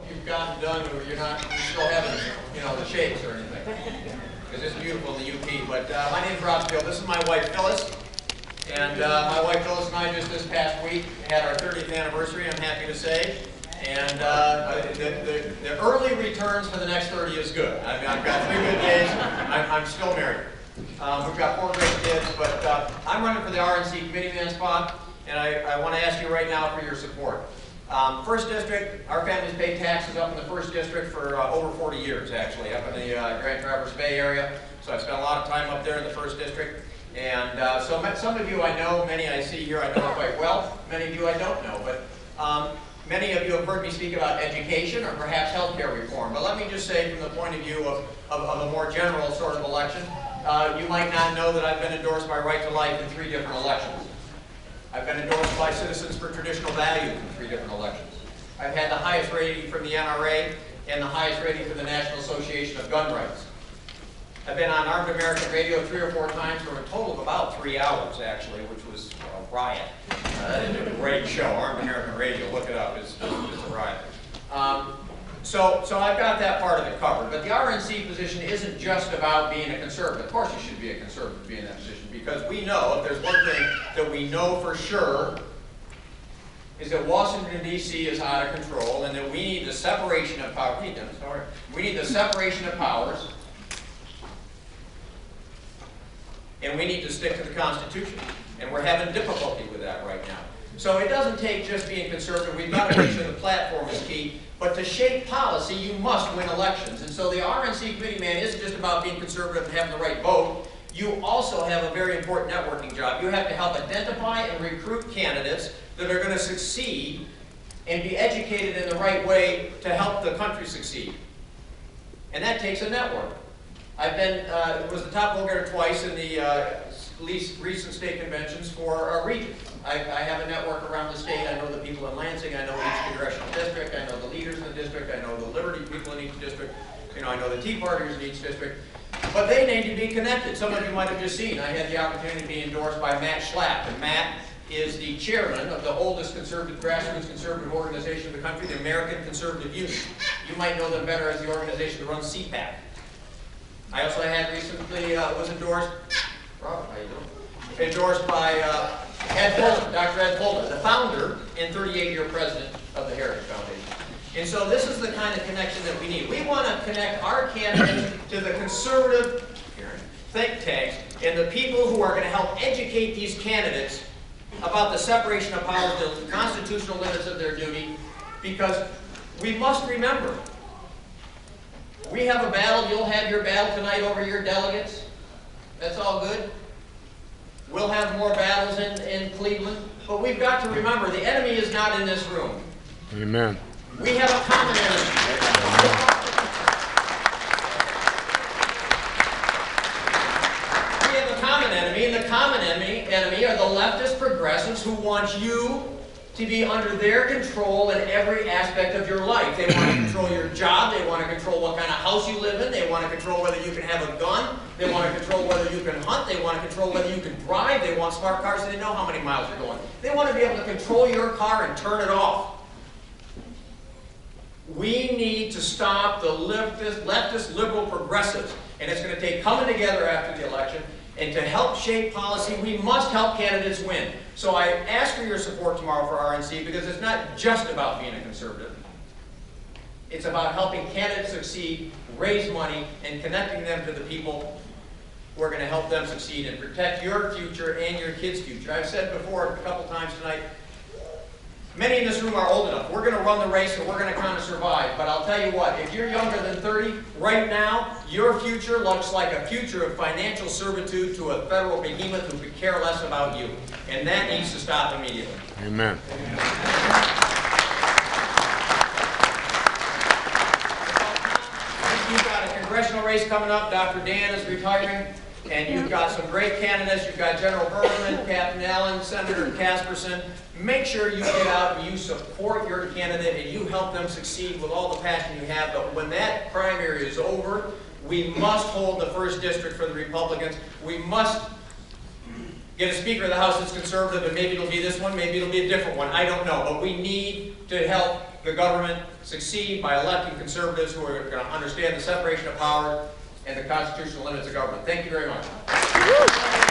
you've gotten done, or you still haven't, the shakes or anything. Because it's beautiful in the UP. But my name's Steele. This is my wife, Phyllis. And my wife, Phyllis, and I just this past week had our 30th anniversary, I'm happy to say. And the early returns for the next 30 is good. I've got 3 good days. I'm still married. We've got 4 great kids, but I'm running for the RNC Committeeman spot, and I want to ask you right now for your support. First District, our family's paid taxes up in the First District for over 40 years, actually, up in the Grand Traverse Bay area. So I've spent a lot of time up there in the First District. And so some of you I know, many I see here I know quite well. Many of you I don't know, but many of you have heard me speak about education or perhaps healthcare reform. But let me just say from the point of view of a more general sort of election, you might not know that I've been endorsed by Right to Life in 3 different elections. I've been endorsed by Citizens for Traditional Values in 3 different elections. I've had the highest rating from the NRA and the highest rating from the National Association of Gun Rights. I've been on Armed American Radio 3 or 4 times for a total of about 3 hours, actually, which was a riot. It's a great show, Armed American Radio. Look it up. It's a riot. So I've got that part of it covered. But the RNC position isn't just about being a conservative. Of course you should be a conservative to be in that position, because we know, if there's one thing that we know for sure, is that Washington, D.C. is out of control, and that we need the separation of power. We need the separation of powers. And we need to stick to the Constitution. And we're having difficulty with that right now. So it doesn't take just being conservative. We've got to make sure the platform is key. But to shape policy, you must win elections. And so the RNC Committeeman isn't just about being conservative and having the right vote. You also have a very important networking job. You have to help identify and recruit candidates that are going to succeed and be educated in the right way to help the country succeed. And that takes a network. I've been, was the top vote-getter twice in the least recent state conventions for our region. I have a network around the state. I know the people in Lansing. I know each congressional district. I know the leaders in the district. I know the Liberty people in each district. I know the Tea Partiers in each district. But they need to be connected. Some of you might have just seen. I had the opportunity to be endorsed by Matt Schlapp. And Matt is the chairman of the oldest conservative, grassroots conservative organization in the country, the American Conservative Union. You might know them better as the organization that runs CPAC. I also had recently, was endorsed, Robert, how you doing? Endorsed by Ed Fuller, Dr. Ed Fuller, the founder and 38-year president of the Heritage Foundation. And so this is the kind of connection that we need. We want to connect our candidates to the conservative think tanks and the people who are going to help educate these candidates about the separation of powers, the constitutional limits of their duty, because we must remember, we have a battle. You'll have your battle tonight over your delegates. That's all good. We'll have more battles in Cleveland. But we've got to remember, the enemy is not in this room. Amen. We have a common enemy. We have a common enemy, and the common enemy are the leftist progressives who want you to be under their control in every aspect of your life. They want to control your job. They want to control what kind of house you live in. They want to control whether you can have a gun. They want to control whether you can hunt. They want to control whether you can drive. They want smart cars so they know how many miles you're going. They want to be able to control your car and turn it off. We need to stop the leftist liberal progressives. And it's going to take coming together after the election. And to help shape policy, we must help candidates win. So I ask for your support tomorrow for RNC, because it's not just about being a conservative. It's about helping candidates succeed, raise money, and connecting them to the people who are going to help them succeed and protect your future and your kids' future. I've said before a couple times tonight, many in this room are old enough. We're going to run the race and we're going to kind of survive. But I'll tell you what, if you're younger than 30, right now, your future looks like a future of financial servitude to a federal behemoth who could care less about you. And that needs to stop immediately. Amen. You've got a congressional race coming up. Dr. Dan is retiring. And you've got some great candidates. You've got General Berman, Captain Allen, Senator Casperson. Make sure you get out and you support your candidate and you help them succeed with all the passion you have. But when that primary is over, we must hold the first district for the Republicans. We must get a Speaker of the House that's conservative, and maybe it'll be this one, maybe it'll be a different one. I don't know. But we need to help the government succeed by electing conservatives who are going to understand the separation of power and the constitutional limits of government. Thank you very much.